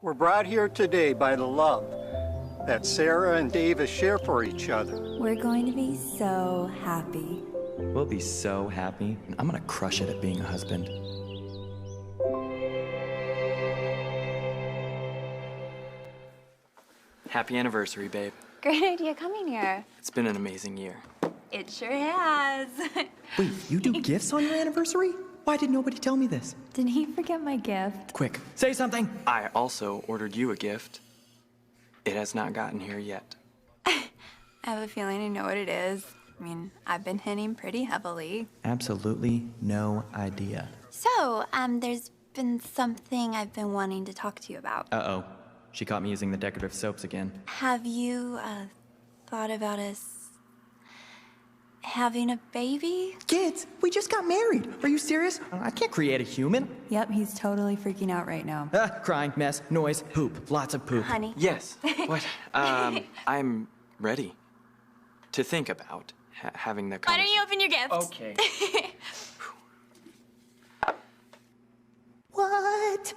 We're brought here today by the love that Sarah and Davis share for each other. We're going to be so happy. We'll be so happy. I'm gonna crush it at being a husband. Happy anniversary, babe. Great idea coming here. It's been an amazing year. It sure has. Wait, you do gifts on your anniversary? Why did nobody tell me this? Did he forget my gift? Quick, say something. I also ordered you a gift. It has not gotten here yet. I have a feeling I know what it is. I mean, I've been hinting pretty heavily. Absolutely no idea. So, there's been something I've been wanting to talk to you about. Uh-oh. She caught me using the decorative soaps again. Have you, thought about us having a baby? Kids, we just got married. Are you serious? I can't create a human. Yep, he's totally freaking out right now. Crying, mess, noise, poop, lots of poop. Honey. Yes. What? I'm ready to think about having the Why conversation. don't you open your gift? Okay. What?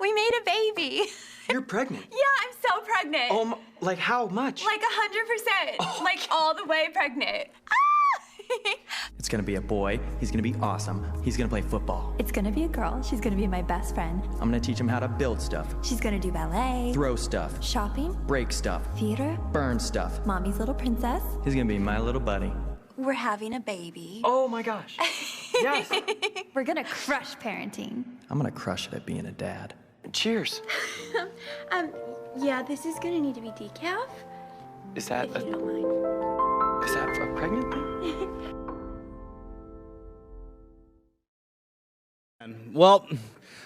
We made a baby. You're pregnant. Yeah, I'm so pregnant. Like how much? Like 100%. Like all the way pregnant. It's gonna be a boy. He's gonna be awesome. He's gonna play football. It's gonna be a girl. She's gonna be my best friend. I'm gonna teach him how to build stuff, She's gonna do ballet, throw stuff, shopping, break stuff, theater, burn stuff. mommy's little princess. He's gonna be my little buddy. We're having a baby. Oh my gosh. Yes. We're gonna crush parenting. I'm gonna crush it at being a dad. Cheers. Yeah, this is gonna need to be decaf, Is that if you don't mind. is that a pregnant thing? Well,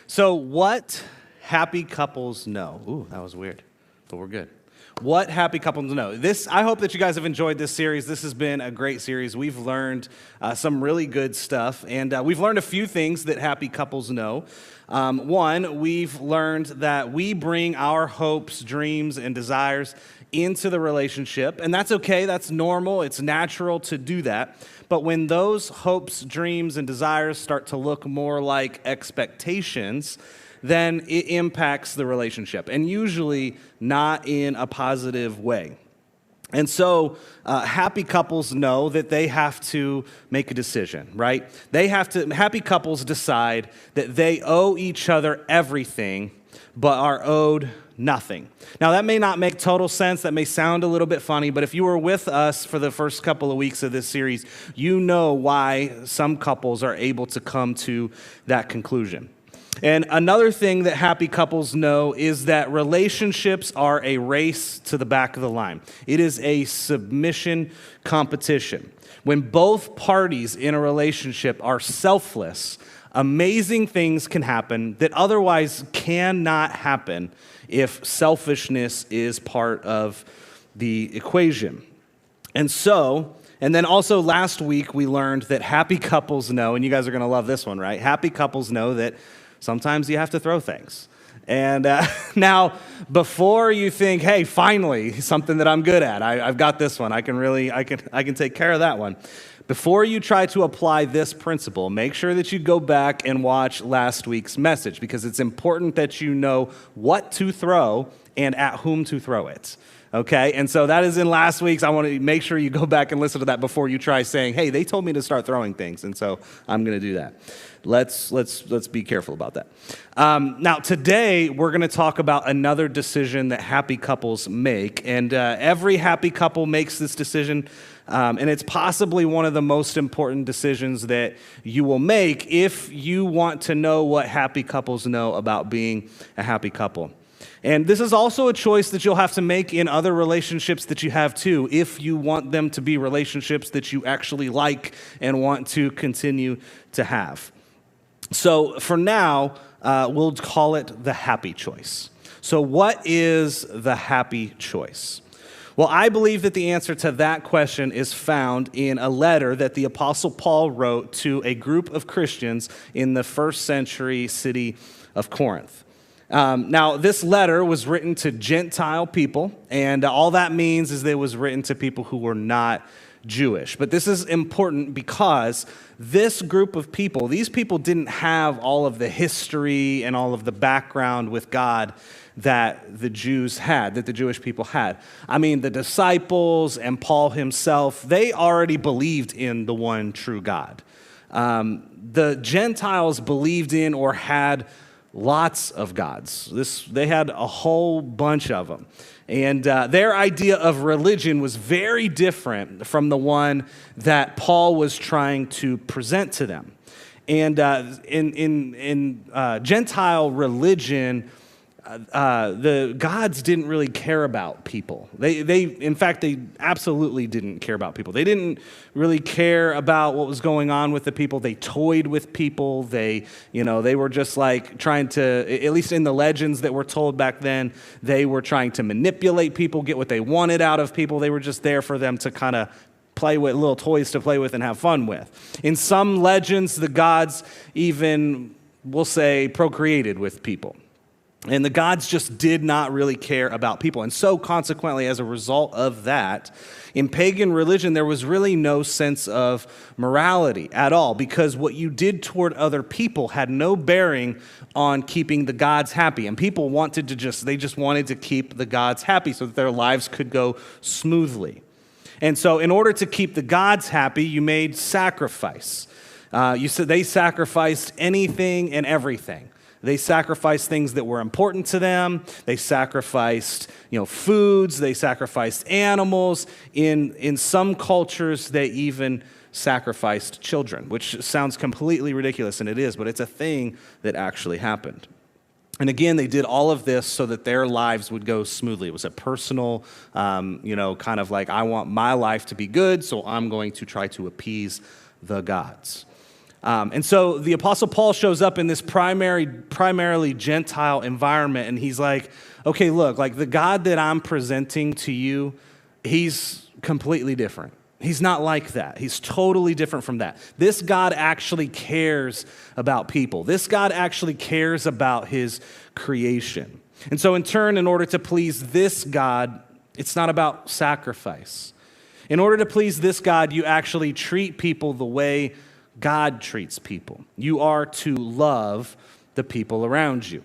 so what happy couples know? Ooh, that was weird, but we're good. What happy couples know? I hope that you guys have enjoyed this series. This has been a great series. We've learned some really good stuff, and we've learned a few things that happy couples know. One, we've learned that we bring our hopes, dreams, and desires into the relationship, and that's okay. That's normal. It's natural to do that. But when those hopes, dreams, and desires start to look more like expectations, then it impacts the relationship, and usually not in a positive way. And so happy couples know that they have to make a decision, right? Happy couples decide that they owe each other everything, but are owed nothing. Now, that may not make total sense. That may sound a little bit funny, but if you were with us for the first couple of weeks of this series, you know why some couples are able to come to that conclusion. And another thing that happy couples know is that relationships are a race to the back of the line. It is a submission competition. When both parties in a relationship are selfless, amazing things can happen that otherwise cannot happen if selfishness is part of the equation. And then also last week we learned that happy couples know, and you guys are going to love this one, right? Happy couples know that sometimes you have to throw things. And now, before you think, hey, finally, something that I'm good at, I've got this one, I can take care of that one. Before you try to apply this principle, make sure that you go back and watch last week's message, because it's important that you know what to throw and at whom to throw it. Okay, and so that is in last week's. I want to make sure you go back and listen to that before you try saying, hey, they told me to start throwing things, and so I'm going to do that. Let's be careful about that. Now, today, we're going to talk about another decision that happy couples make, and every happy couple makes this decision, and it's possibly one of the most important decisions that you will make if you want to know what happy couples know about being a happy couple. And this is also a choice that you'll have to make in other relationships that you have too, if you want them to be relationships that you actually like and want to continue to have. So for now, we'll call it the happy choice. So what is the happy choice? Well, I believe that the answer to that question is found in a letter that the Apostle Paul wrote to a group of Christians in the first century city of Corinth. Now, this letter was written to Gentile people, and all that means is that it was written to people who were not Jewish. But this is important because this group of people, these people didn't have all of the history and all of the background with God that the Jews had, that the Jewish people had. I mean, the disciples and Paul himself, they already believed in the one true God. The Gentiles believed in or had lots of gods. They had a whole bunch of them. And their idea of religion was very different from the one that Paul was trying to present to them. And in Gentile religion, the gods didn't really care about people. In fact, they absolutely didn't care about people. They didn't really care about what was going on with the people. They toyed with people. They were just like trying to, at least in the legends that were told back then, they were trying to manipulate people, get what they wanted out of people. They were just there for them to kind of play with, little toys to play with and have fun with. In some legends, the gods even, we'll say, procreated with people. And the gods just did not really care about people. And so consequently, as a result of that, in pagan religion, there was really no sense of morality at all, because what you did toward other people had no bearing on keeping the gods happy. And people wanted to just wanted to keep the gods happy so that their lives could go smoothly. And so in order to keep the gods happy, you made sacrifice. They sacrificed anything and everything. They sacrificed things that were important to them. They sacrificed, foods. They sacrificed animals. In some cultures, they even sacrificed children, which sounds completely ridiculous, and it is, but it's a thing that actually happened. And again, they did all of this so that their lives would go smoothly. It was a personal, kind of like, I want my life to be good, so I'm going to try to appease the gods. And so the Apostle Paul shows up in this primarily Gentile environment, and he's like, okay, look, like the God that I'm presenting to you, he's completely different. He's not like that. He's totally different from that. This God actually cares about people. This God actually cares about his creation. And so in turn, in order to please this God, it's not about sacrifice. In order to please this God, you actually treat people the way God treats people. You are to love the people around you.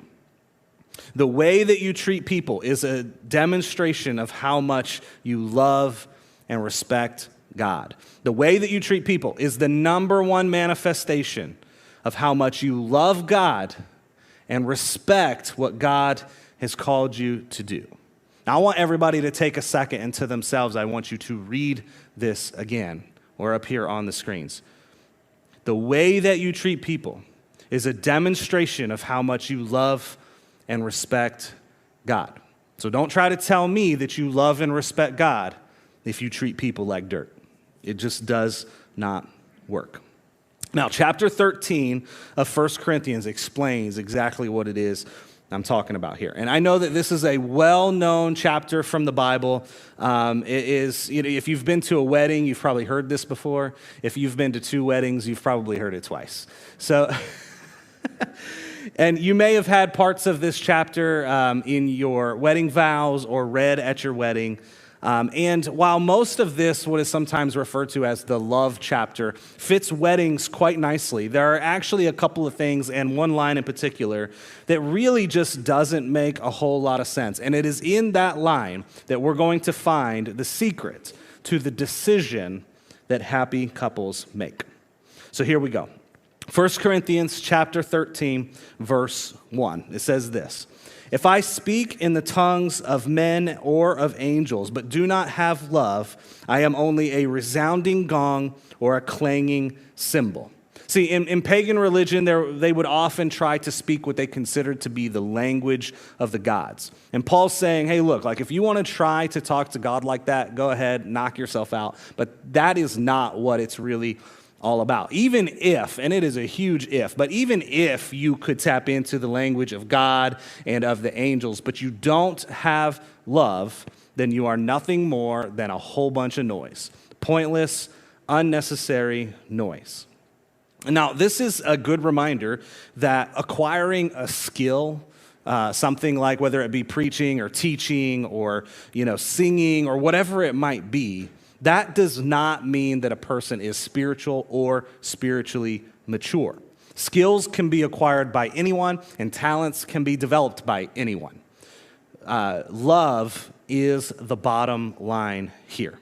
The way that you treat people is a demonstration of how much you love and respect God. The way that you treat people is the number one manifestation of how much you love God and respect what God has called you to do. Now, I want everybody to take a second and to themselves, I want you to read this again or up here on the screens. The way that you treat people is a demonstration of how much you love and respect God. So don't try to tell me that you love and respect God if you treat people like dirt. It just does not work. Now, chapter 13 of 1 Corinthians explains exactly what it is I'm talking about here. And I know that this is a well-known chapter from the Bible. It is, if you've been to a wedding, you've probably heard this before. If you've been to 2 weddings, you've probably heard it twice. So, and you may have had parts of this chapter in your wedding vows or read at your wedding. And while most of this, what is sometimes referred to as the love chapter, fits weddings quite nicely, there are actually a couple of things, and one line in particular, that really just doesn't make a whole lot of sense. And it is in that line that we're going to find the secret to the decision that happy couples make. So here we go. 1 Corinthians chapter 13, verse 1. It says this: "If I speak in the tongues of men or of angels, but do not have love, I am only a resounding gong or a clanging cymbal." See, in pagan religion, they would often try to speak what they considered to be the language of the gods. And Paul's saying, hey, look, like if you want to try to talk to God like that, go ahead, knock yourself out. But that is not what it's really all about. Even if, and it is a huge if, but even if you could tap into the language of God and of the angels, but you don't have love, then you are nothing more than a whole bunch of noise. Pointless, unnecessary noise. Now, this is a good reminder that acquiring a skill, something like whether it be preaching or teaching or, singing or whatever it might be, that does not mean that a person is spiritual or spiritually mature. Skills can be acquired by anyone, and talents can be developed by anyone. love is the bottom line here.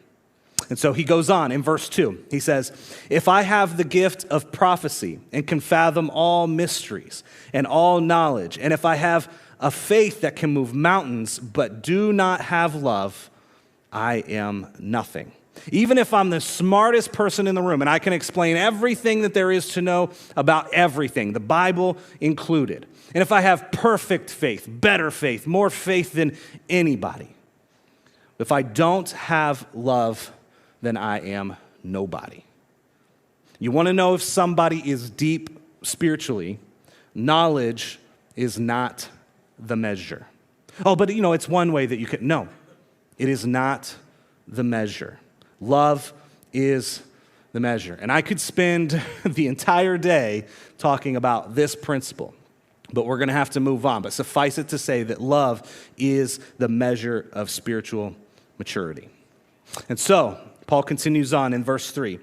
And so he goes on in verse 2. He says, if I have the gift of prophecy and can fathom all mysteries and all knowledge, and if I have a faith that can move mountains but do not have love, I am nothing. Even if I'm the smartest person in the room and I can explain everything that there is to know about everything, the Bible included, and if I have perfect faith, better faith, more faith than anybody, if I don't have love, then I am nobody. You want to know if somebody is deep spiritually, knowledge is not the measure. Oh, but it's one way that you can. No, it is not the measure. Love is the measure. And I could spend the entire day talking about this principle, but we're going to have to move on. But suffice it to say that love is the measure of spiritual maturity. And so, Paul continues on in verse 3.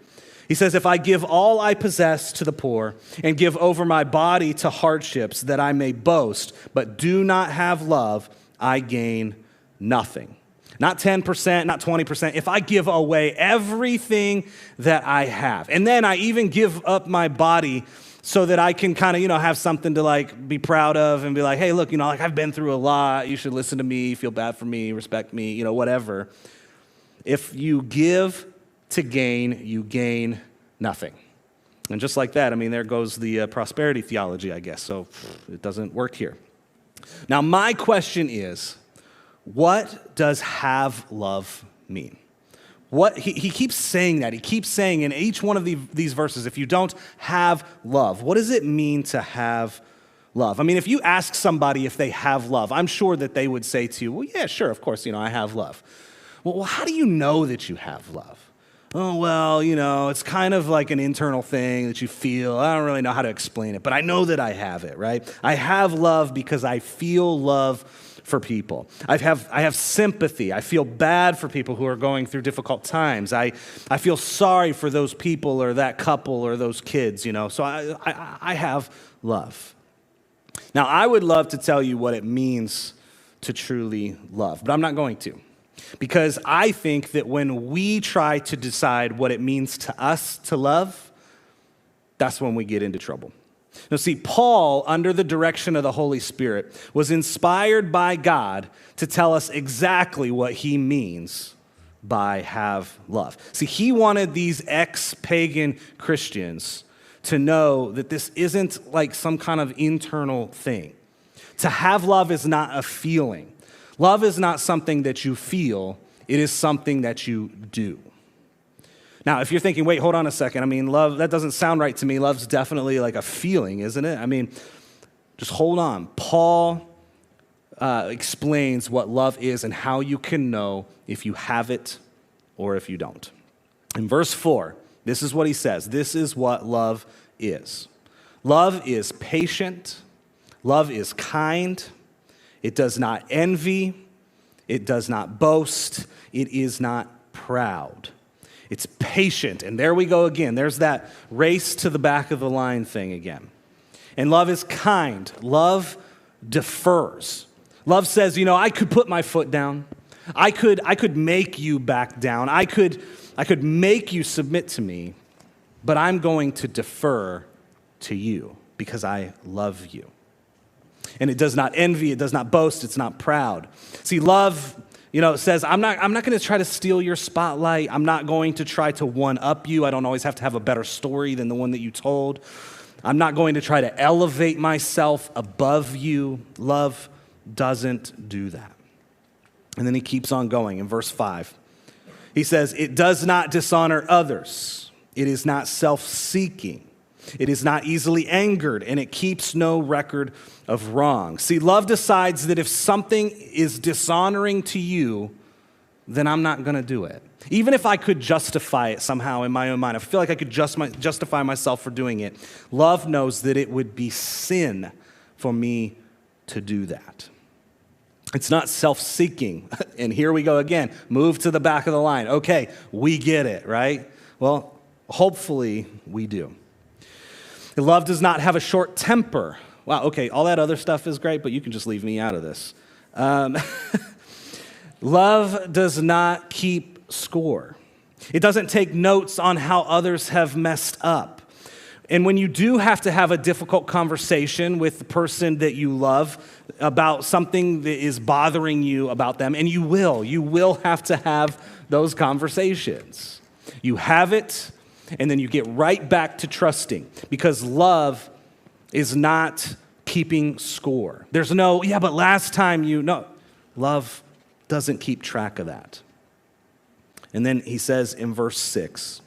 He says, if I give all I possess to the poor and give over my body to hardships that I may boast, but do not have love, I gain nothing. Not 10%, not 20%. If I give away everything that I have, and then I even give up my body so that I can kind of, have something to be proud of and be like, hey, look, I've been through a lot. You should listen to me, feel bad for me, respect me, whatever. If you give to gain, you gain nothing. And just like that, there goes the prosperity theology, I guess. So it doesn't work here. Now, my question is, what does have love mean? He keeps saying that. He keeps saying in each one of these verses, if you don't have love, what does it mean to have love? If you ask somebody if they have love, I'm sure that they would say to you, well, yeah, sure, of course, I have love. Well, how do you know that you have love? Oh, well, it's kind of like an internal thing that you feel. I don't really know how to explain it, but I know that I have it, right? I have love because I feel love for people. I have sympathy. I feel bad for people who are going through difficult times. I feel sorry for those people or that couple or those kids, So I have love. Now, I would love to tell you what it means to truly love, but I'm not going to. Because I think that when we try to decide what it means to us to love, that's when we get into trouble. Now, see, Paul, under the direction of the Holy Spirit, was inspired by God to tell us exactly what he means by have love. See, he wanted these ex-pagan Christians to know that this isn't like some kind of internal thing. To have love is not a feeling. Love is not something that you feel, it is something that you do. Now, if you're thinking, wait, hold on a second, love, that doesn't sound right to me. Love's definitely like a feeling, isn't it? Just hold on. Paul explains what love is and how you can know if you have it or if you don't. In verse 4, this is what he says. This is what love is. Love is patient. Love is kind. It does not envy. It does not boast. It is not proud. It's patient. And there we go again. There's that race to the back of the line thing again. And love is kind. Love defers. Love says, I could put my foot down. I could make you back down. I could make you submit to me, but I'm going to defer to you because I love you. And it does not envy, it does not boast, it's not proud. See, love, says, I'm not going to try to steal your spotlight. I'm not going to try to one-up you. I don't always have to have a better story than the one that you told. I'm not going to try to elevate myself above you. Love doesn't do that. And then he keeps on going in verse 5. He says, it does not dishonor others. It is not self-seeking. It is not easily angered, and it keeps no record of wrong. See, love decides that if something is dishonoring to you, then I'm not going to do it. Even if I could justify it somehow in my own mind, I feel like I could justify myself for doing it. Love knows that it would be sin for me to do that. It's not self-seeking. And here we go again. Move to the back of the line. Okay, we get it, right? Well, hopefully we do. Love does not have a short temper. Wow, okay, all that other stuff is great, but you can just leave me out of this. Love does not keep score. It doesn't take notes on how others have messed up. And when you do have to have a difficult conversation with the person that you love about something that is bothering you about them, and you will have to have those conversations. You have it, and then you get right back to trusting, because love is not keeping score. There's no, yeah, but last time no. Love doesn't keep track of that. And then he says in verse 6,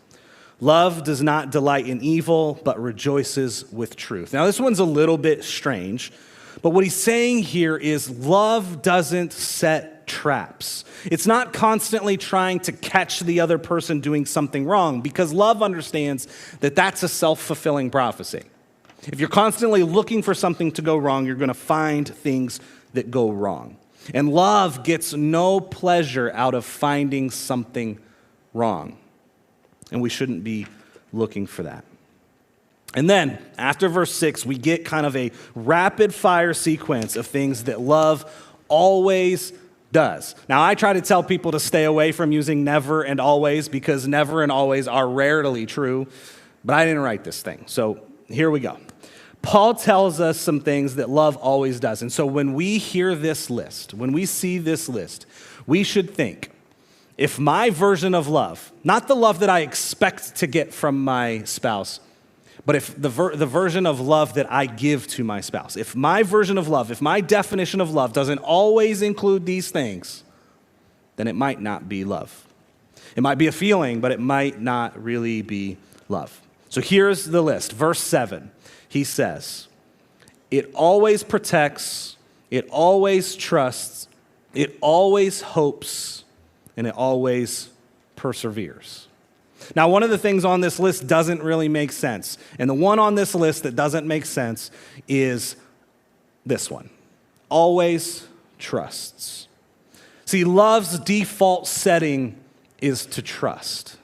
love does not delight in evil, but rejoices with truth. Now, this one's a little bit strange, but what he's saying here is love doesn't set traps. It's not constantly trying to catch the other person doing something wrong, because love understands that that's a self-fulfilling prophecy. If you're constantly looking for something to go wrong, you're going to find things that go wrong. And love gets no pleasure out of finding something wrong. And we shouldn't be looking for that. And then, after verse 6, we get kind of a rapid-fire sequence of things that love always does. Now, I try to tell people to stay away from using never and always, because never and always are rarely true, but I didn't write this thing. So here we go. Paul tells us some things that love always does. And so when we hear this list, when we see this list, we should think, if my version of love, not the love that I expect to get from my spouse, but if the version of love that I give to my spouse, if my version of love, if my definition of love doesn't always include these things, then it might not be love. It might be a feeling, but it might not really be love. So here's the list. Verse 7. He says, it always protects, it always trusts, it always hopes, and it always perseveres. Now, one of the things on this list doesn't really make sense. And the one on this list that doesn't make sense is this one. Always trusts. See, love's default setting is to trust.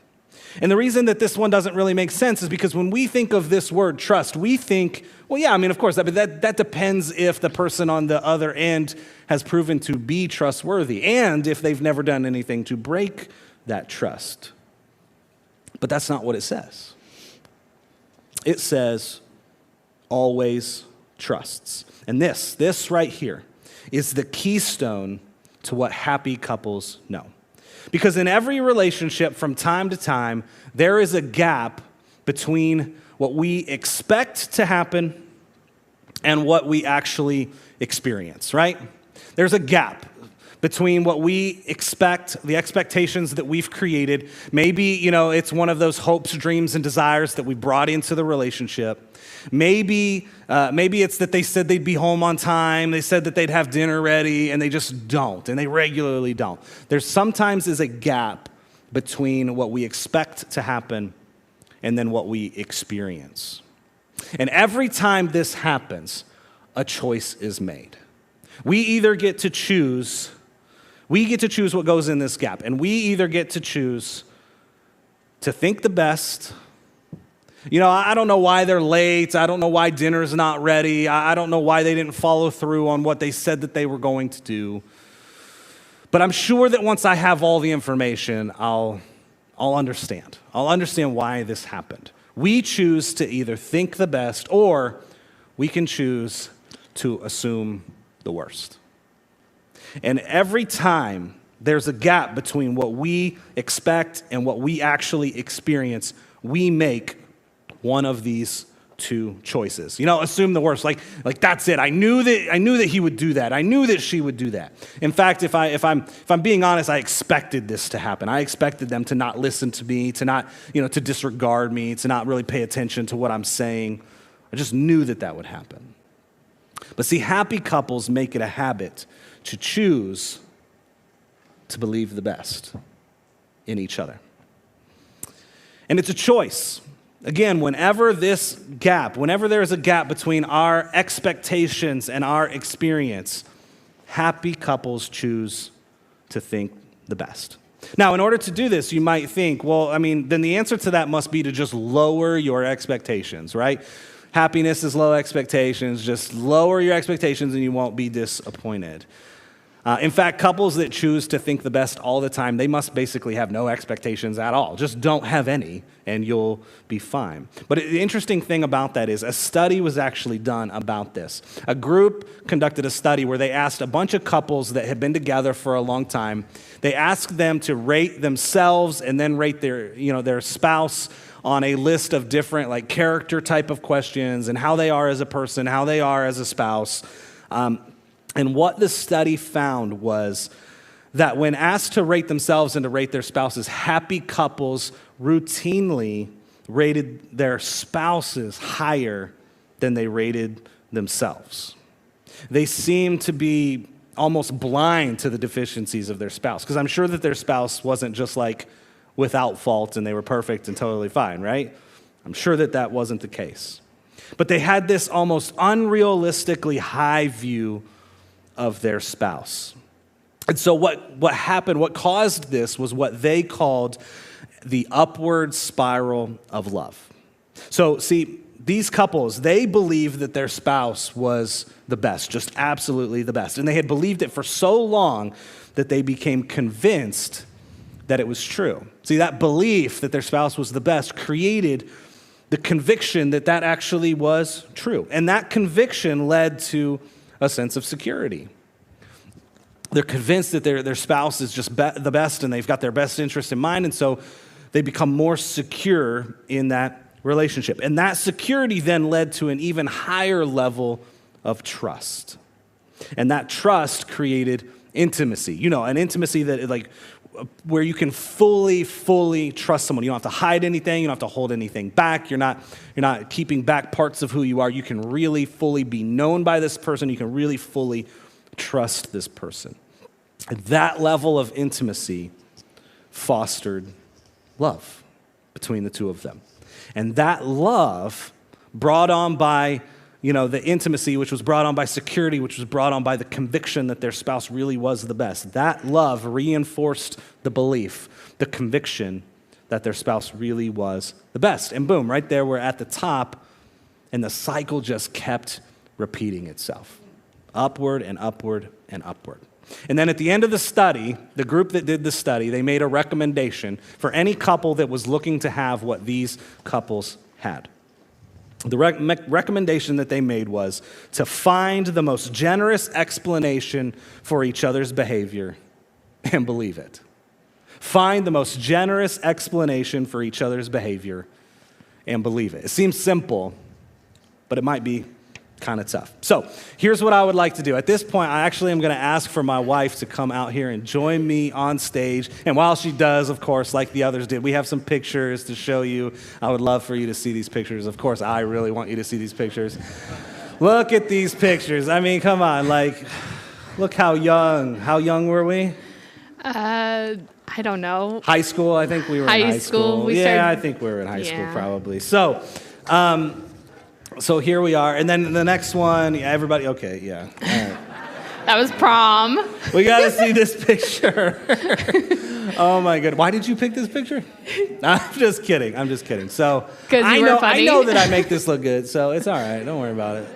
And the reason that this one doesn't really make sense is because when we think of this word trust, we think, well, yeah, I mean, of course, that depends if the person on the other end has proven to be trustworthy and if they've never done anything to break that trust. But that's not what it says. It says, always trusts. And this right here is the keystone to what happy couples know. Because in every relationship from time to time, there is a gap between what we expect to happen and what we actually experience, right? There's a gap between what we expect, the expectations that we've created. Maybe, it's one of those hopes, dreams, and desires that we brought into the relationship. Maybe it's that they said they'd be home on time, they said that they'd have dinner ready, and they just don't, and they regularly don't. There's sometimes is a gap between what we expect to happen and then what we experience. And every time this happens, a choice is made. We either get to choose what goes in this gap, and we either get to choose to think the best. I don't know why they're late. I don't know why dinner's not ready. I don't know why they didn't follow through on what they said that they were going to do. But I'm sure that once I have all the information, I'll understand. I'll understand why this happened. We choose to either think the best, or we can choose to assume the worst. And every time there's a gap between what we expect and what we actually experience, we make one of these two choices. Assume the worst. Like that's it. I knew that he would do that. I knew that she would do that. In fact, if I'm being honest, I expected this to happen. I expected them to not listen to me, to not, to disregard me, to not really pay attention to what I'm saying. I just knew that would happen. But see, happy couples make it a habit to choose to believe the best in each other. And it's a choice. Again, whenever there's a gap between our expectations and our experience, happy couples choose to think the best. Now, in order to do this, you might think, then the answer to that must be to just lower your expectations, right? Happiness is low expectations. Just lower your expectations and you won't be disappointed. In fact, couples that choose to think the best all the time, they must basically have no expectations at all. Just don't have any, and you'll be fine. But the interesting thing about that is a study was actually done about this. A group conducted a study where they asked a bunch of couples that had been together for a long time. They asked them to rate themselves and then rate their spouse on a list of different like character type of questions and how they are as a person, how they are as a spouse. And what the study found was that when asked to rate themselves and to rate their spouses, happy couples routinely rated their spouses higher than they rated themselves. They seemed to be almost blind to the deficiencies of their spouse, because I'm sure that their spouse wasn't just like without fault and they were perfect and totally fine, right? I'm sure that that wasn't the case. But they had this almost unrealistically high view of their spouse. And so what happened, what caused this was what they called the upward spiral of love. So see, these couples, they believed that their spouse was the best, just absolutely the best. And they had believed it for so long that they became convinced that it was true. See, that belief that their spouse was the best created the conviction that that actually was true. And that conviction led to a sense of security. They're convinced that their spouse is just the best and they've got their best interest in mind, and so they become more secure in that relationship. And that security then led to an even higher level of trust. And that trust created intimacy. You know, an intimacy that like where you can fully trust someone. You don't have to hide anything. You don't have to hold anything back. You're not keeping back parts of who you are. You can really fully be known by this person. You can really fully trust this person. That level of intimacy fostered love between the two of them. And that love brought on by the intimacy, which was brought on by security, which was brought on by the conviction that their spouse really was the best. That love reinforced the belief, the conviction that their spouse really was the best. And boom, right there, we're at the top, and the cycle just kept repeating itself. Upward and upward and upward. And then at the end of the study, the group that did the study, they made a recommendation for any couple that was looking to have what these couples had. The recommendation that they made was to find the most generous explanation for each other's behavior and believe it. Find the most generous explanation for each other's behavior and believe it. It seems simple, but it might be kind of tough. So here's what I would like to do. At this point, I actually am going to ask for my wife to come out here and join me on stage. And while she does, of course, like the others did, we have some pictures to show you. I would love for you to see these pictures. Of course, I really want you to see these pictures. Look at these pictures. I mean, come on, like, look how young. How young were we? I don't know. High school, I think we were in high school. I think we were in high school probably. So here we are, and then the next one, everybody, okay, yeah. All right. That was prom. We got to see this picture. Oh my goodness. Why did you pick this picture? I'm just kidding. So I know that I make this look good, so it's all right. Don't worry about it.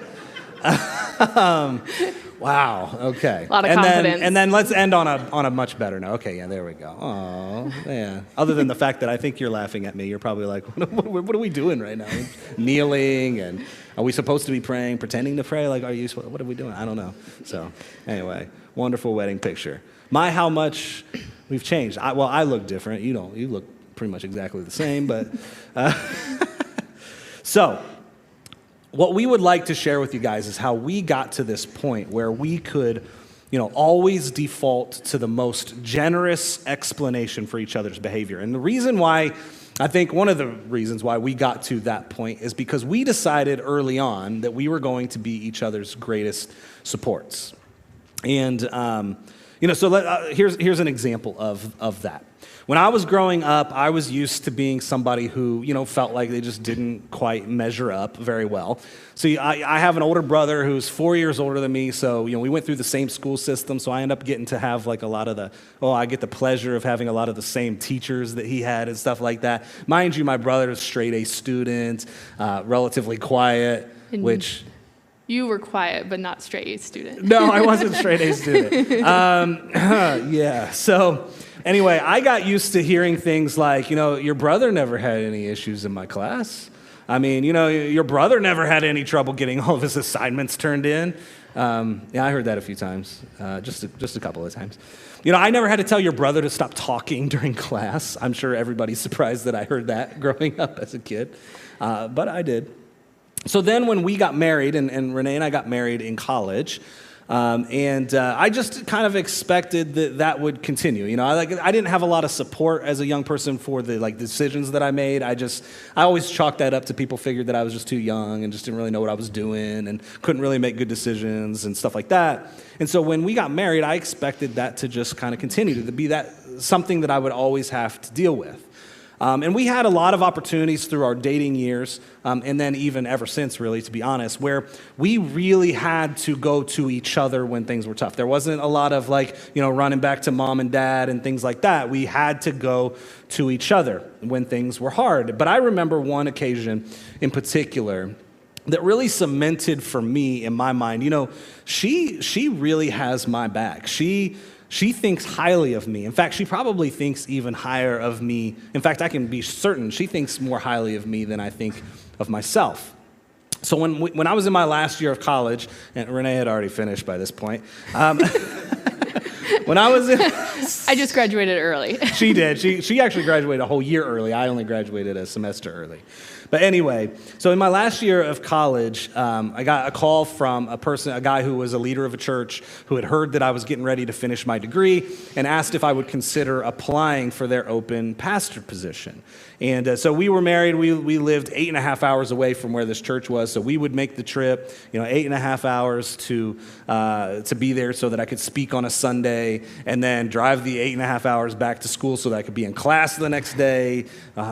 Wow. Okay. A lot of confidence. And then let's end on a much better note. Okay. Yeah. There we go. Oh, yeah. Other than the fact that I think you're laughing at me, you're probably like, what are we doing right now? Kneeling, and are we supposed to be praying, pretending to pray? Like, what are we doing? I don't know. So, anyway, wonderful wedding picture. How much we've changed. I look different. You don't. You look pretty much exactly the same. But so. What we would like to share with you guys is how we got to this point where we could, always default to the most generous explanation for each other's behavior. And the reason why, I think one of the reasons why we got to that point is because we decided early on that we were going to be each other's greatest supports. And, here's an example of that. When I was growing up, I was used to being somebody who, felt like they just didn't quite measure up very well. So I have an older brother who's 4 years older than me, so, we went through the same school system, so I end up getting to have like I get the pleasure of having a lot of the same teachers that he had and stuff like that. Mind you, my brother is straight A student, relatively quiet, which You were quiet, but not straight A student. No, I wasn't a straight A student. Yeah. So anyway, I got used to hearing things like, your brother never had any issues in my class. I mean, your brother never had any trouble getting all of his assignments turned in. Yeah, I heard that a few times, just a couple of times. I never had to tell your brother to stop talking during class. I'm sure everybody's surprised that I heard that growing up as a kid, but I did. So then when we got married, and Renee and I got married in college, I just kind of expected that would continue. I didn't have a lot of support as a young person for the decisions that I made. I always chalked that up to people figured that I was just too young and just didn't really know what I was doing and couldn't really make good decisions and stuff like that. And so when we got married, I expected that to just kind of continue, to be something that I would always have to deal with. And we had a lot of opportunities through our dating years, and then even ever since, really, to be honest, where we really had to go to each other when things were tough. There wasn't a lot of running back to mom and dad and things like that. We had to go to each other when things were hard. But I remember one occasion in particular that really cemented for me in my mind, she really has my back. She thinks highly of me. In fact, she probably thinks even higher of me. In fact, I can be certain she thinks more highly of me than I think of myself. So when I was in my last year of college, and Renee had already finished by this point, when I was in... I just graduated early. She did. She actually graduated a whole year early. I only graduated a semester early. But anyway, so in my last year of college, I got a call from a guy who was a leader of a church who had heard that I was getting ready to finish my degree and asked if I would consider applying for their open pastor position. And so we were married. We lived 8.5 hours away from where this church was, so we would make the trip, 8.5 hours to be there so that I could speak on a Sunday, and then drive the 8.5 hours back to school so that I could be in class the next day.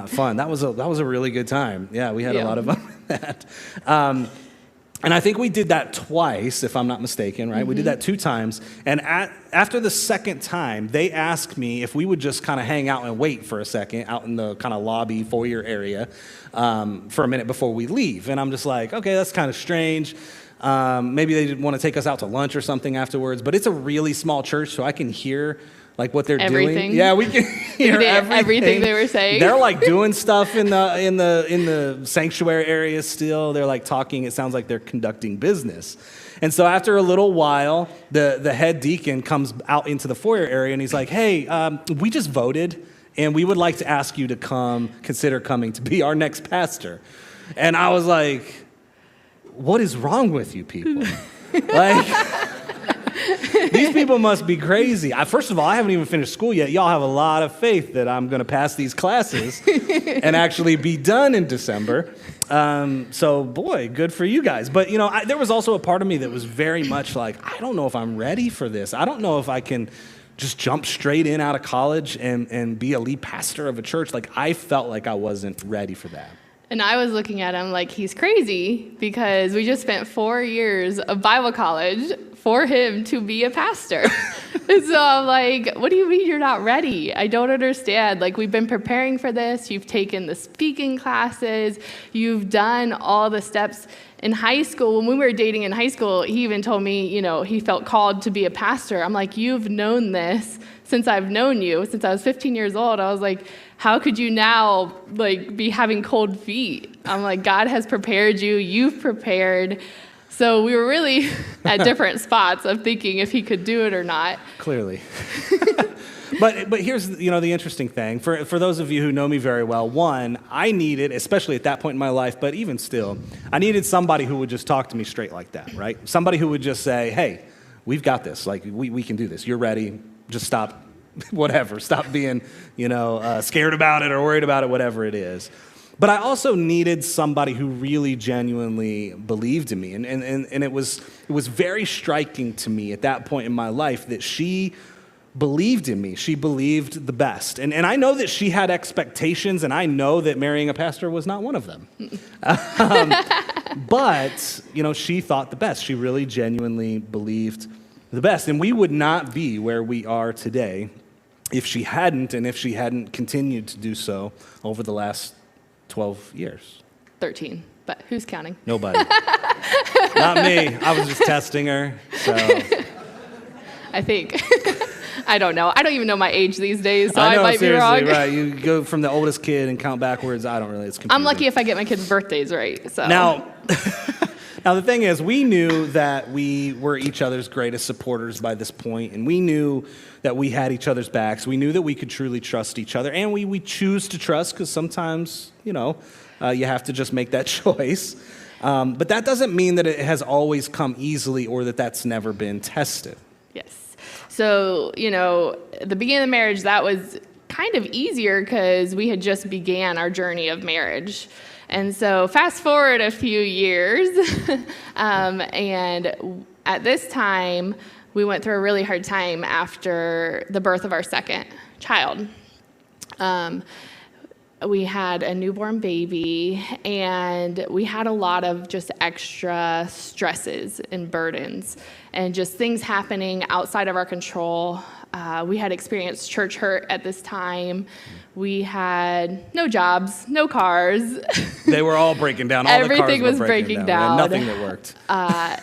Fun. That was a really good time. Yeah, we had a lot of fun with that. And I think we did that twice, if I'm not mistaken, right? Mm-hmm. We did that 2 times. And after the second time, they asked me if we would just kind of hang out and wait for a second out in the kind of lobby foyer area for a minute before we leave. And I'm just like, okay, that's kind of strange. Maybe they want to take us out to lunch or something afterwards. But it's a really small church, so I can hear what they're doing. Yeah, we can hear everything they were saying. They're doing stuff in the sanctuary area still. They're talking. It sounds like they're conducting business. And so after a little while, the head deacon comes out into the foyer area and he's like, "Hey, we just voted, and we would like to ask you to consider coming to be our next pastor." And I was like, "What is wrong with you people?" These people must be crazy. First of all, I haven't even finished school yet. Y'all have a lot of faith that I'm going to pass these classes and actually be done in December. So, boy, good for you guys. But, there was also a part of me that was very much I don't know if I'm ready for this. I don't know if I can just jump straight in out of college and be a lead pastor of a church. I felt like I wasn't ready for that. And I was looking at him like he's crazy because we just spent 4 years of Bible college for him to be a pastor. And so I'm like, what do you mean you're not ready? I don't understand. We've been preparing for this. You've taken the speaking classes. You've done all the steps. In high school, when we were dating in high school, he even told me, he felt called to be a pastor. I'm like, you've known this since I've known you, since I was 15 years old. I was like, how could you now be having cold feet? I'm like, God has prepared you. You've prepared. So we were really at different spots of thinking if he could do it or not. Clearly. But here's the interesting thing. For those of you who know me very well, one, I needed, especially at that point in my life, but even still, I needed somebody who would just talk to me straight like that, right? Somebody who would just say, hey, we've got this. We can do this. You're ready. Just stop. Whatever, stop being, scared about it or worried about it, whatever it is. But I also needed somebody who really genuinely believed in me. And it was very striking to me at that point in my life that she believed in me. She believed the best. And I know that she had expectations, and I know that marrying a pastor was not one of them. But, she thought the best. She really genuinely believed the best. And we would not be where we are today if she hadn't continued to do so over the last 12 years. 13, but who's counting? Nobody. Not me. I was just testing her. So I think. I don't know. I don't even know my age these days, so I know, might be seriously, wrong. right? You go from the oldest kid and count backwards. I don't really. It's confusing. I'm lucky if I get my kids' birthdays right. So Now, now the thing is, we knew that we were each other's greatest supporters by this point, and we knew that we had each other's backs. We knew that we could truly trust each other, and we choose to trust because sometimes, you have to just make that choice. But that doesn't mean that it has always come easily or that that's never been tested. yes. So, the beginning of the marriage, that was kind of easier because we had just began our journey of marriage. And so fast forward a few years, and at this time, we went through a really hard time after the birth of our second child. We had a newborn baby, and we had a lot of just extra stresses and burdens and just things happening outside of our control. We had experienced church hurt at this time. We had no jobs, no cars. They were all breaking down. All Everything the cars was were breaking down. We had down. nothing that worked.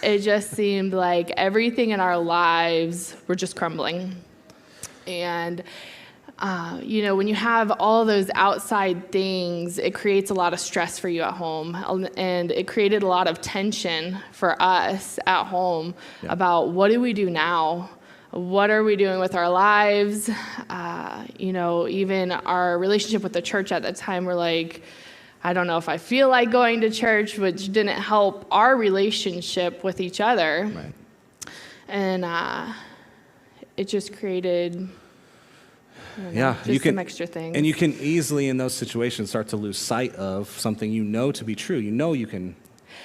It just seemed like everything in our lives were just crumbling. And when you have all those outside things, it creates a lot of stress for you at home. And it created a lot of tension for us at home about what do we do now? What are we doing with our lives? Even our relationship with the church at that time, we're like, I don't know if I feel like going to church, which didn't help our relationship with each other. Right. And it just created... just some extra things. And you can easily, in those situations, start to lose sight of something you know to be true. You know you can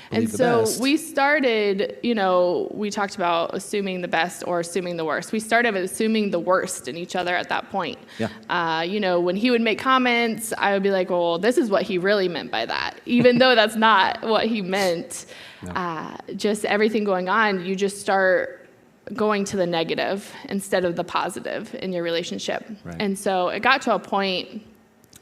believe the best. And so we started, we talked about assuming the best or assuming the worst. We started assuming the worst in each other at that point. Yeah. When he would make comments, I would be like, well, this is what he really meant by that, even though that's not what he meant. No. Just everything going on, you just start going to the negative instead of the positive in your relationship. Right. And so it got to a point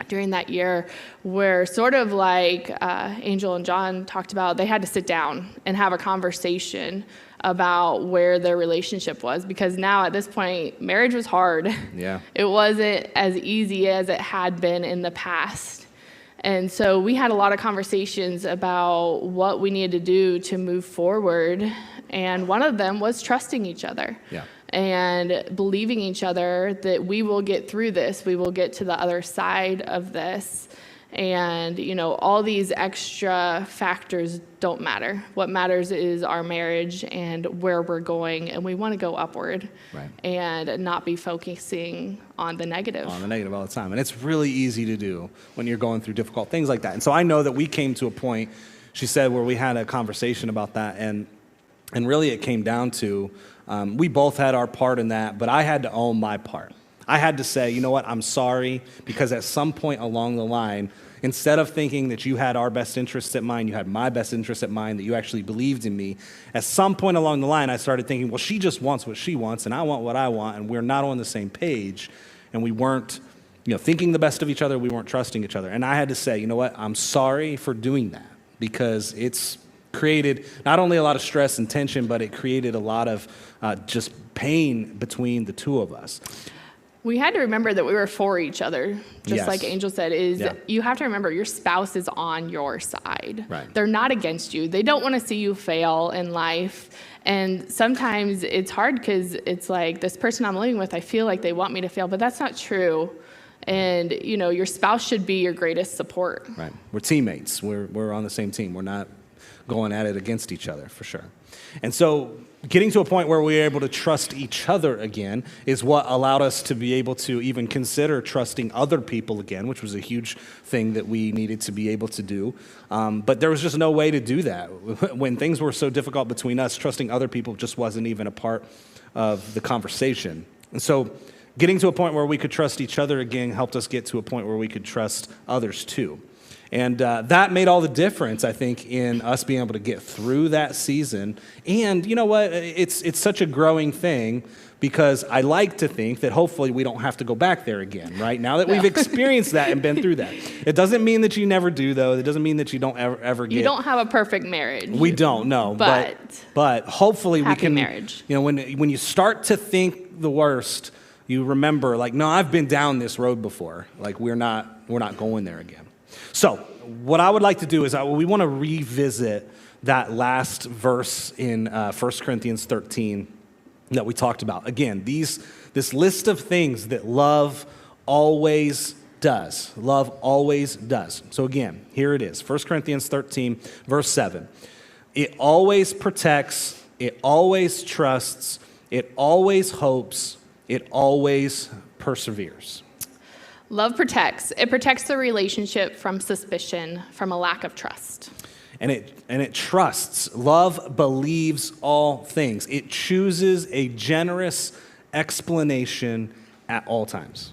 during that year where sort of like Angel and John talked about, they had to sit down and have a conversation about where their relationship was, because now at this point, marriage was hard. Yeah. It wasn't as easy as it had been in the past. And so we had a lot of conversations about what we needed to do to move forward. And one of them was trusting each other. Yeah. And believing each other that we will get through this. We will get to the other side of this. And, all these extra factors don't matter. What matters is our marriage and where we're going. And we want to go upward. Right. And not be focusing on the negative. On the negative all the time. And it's really easy to do when you're going through difficult things like that. And so I know that we came to a point, she said, where we had a conversation about that. And really it came down to, we both had our part in that, but I had to own my part. I had to say, you know what, I'm sorry, because at some point along the line, instead of thinking that you had our best interests at mind, you had my best interests at mind, that you actually believed in me, at some point along the line, I started thinking, well, she just wants what she wants, and I want what I want, and we're not on the same page, and we weren't thinking the best of each other, we weren't trusting each other. And I had to say, you know what, I'm sorry for doing that, because it's created not only a lot of stress and tension, but it created a lot of just pain between the two of us. We had to remember that we were for each other, just Yes. like Angel said, you have to remember your spouse is on your side. Right. They're not against you. They don't want to see you fail in life. And sometimes it's hard because it's like, this person I'm living with, I feel like they want me to fail, but that's not true. And, your spouse should be your greatest support. Right. We're teammates. We're on the same team. We're not going at it against each other, for sure. And so getting to a point where we were able to trust each other again is what allowed us to be able to even consider trusting other people again, which was a huge thing that we needed to be able to do. But there was just no way to do that. When things were so difficult between us, trusting other people just wasn't even a part of the conversation. And so getting to a point where we could trust each other again helped us get to a point where we could trust others too. And that made all the difference, I think, in us being able to get through that season. And you know what? It's such a growing thing because I like to think that hopefully we don't have to go back there again, right? Now that we've experienced that and been through that. It doesn't mean that you never do, though. It doesn't mean that you don't ever get. You don't have a perfect marriage. We don't, no. But hopefully we happy can. marriage. You know, when you start to think the worst, you remember, like, no, I've been down this road before. Like, we're not going there again. So what I would like to do is we want to revisit that last verse in 1 Corinthians 13 that we talked about. Again, this list of things that love always does. Love always does. So again, here it is. 1 Corinthians 13, verse 7. It always protects, it always trusts, it always hopes, it always perseveres. Love protects. It protects the relationship from suspicion, from a lack of trust. And it trusts. Love believes all things. It chooses a generous explanation at all times.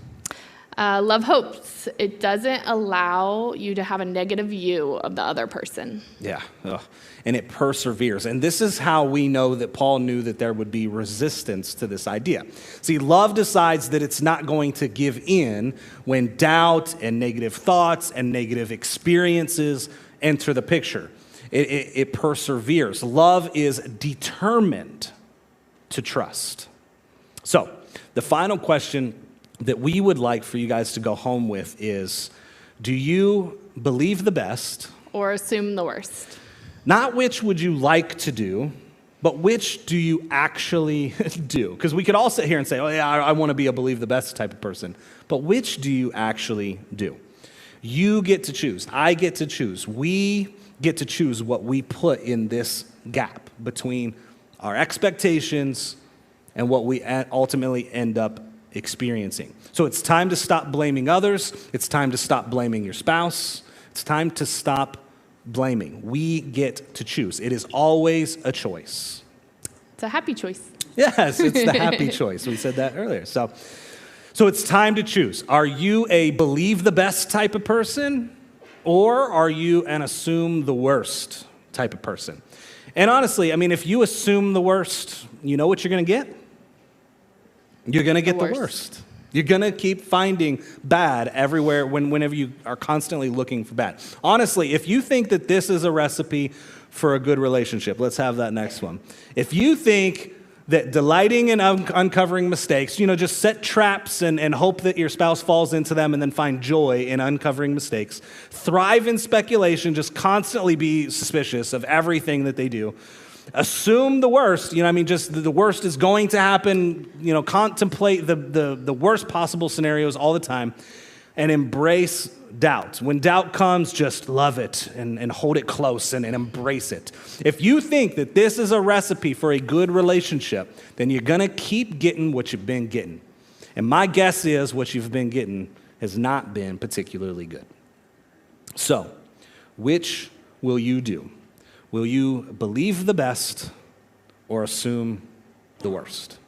Love hopes. It doesn't allow you to have a negative view of the other person. Yeah. Ugh. And it perseveres. And this is how we know that Paul knew that there would be resistance to this idea. See, love decides that it's not going to give in when doubt and negative thoughts and negative experiences enter the picture. It perseveres. Love is determined to trust. So, the final question that we would like for you guys to go home with is, do you believe the best? Or assume the worst. Not which would you like to do, but which do you actually do? Because we could all sit here and say, oh yeah, I want to be a believe the best type of person. But which do you actually do? You get to choose. I get to choose. We get to choose what we put in this gap between our expectations and what we ultimately end up experiencing. So it's time to stop blaming others. It's time to stop blaming your spouse. It's time to stop blaming. We get to choose. It is always a choice. It's a happy choice. Yes, it's the happy choice. We said that earlier. So it's time to choose. Are you a believe the best type of person, or are you an assume the worst type of person? And honestly, I mean, if you assume the worst, you know what you're going to get? You're going to get the worst. You're going to keep finding bad everywhere whenever you are constantly looking for bad. Honestly, if you think that this is a recipe for a good relationship, let's have that next one. If you think that delighting in uncovering mistakes, just set traps and hope that your spouse falls into them and then find joy in uncovering mistakes, thrive in speculation, just constantly be suspicious of everything that they do, assume the worst, just the worst is going to happen, contemplate the worst possible scenarios all the time, and embrace doubt. When doubt comes, just love it and hold it close and embrace it. If you think that this is a recipe for a good relationship, then you're going to keep getting what you've been getting. And my guess is what you've been getting has not been particularly good. So, which will you do? Will you believe the best or assume the worst?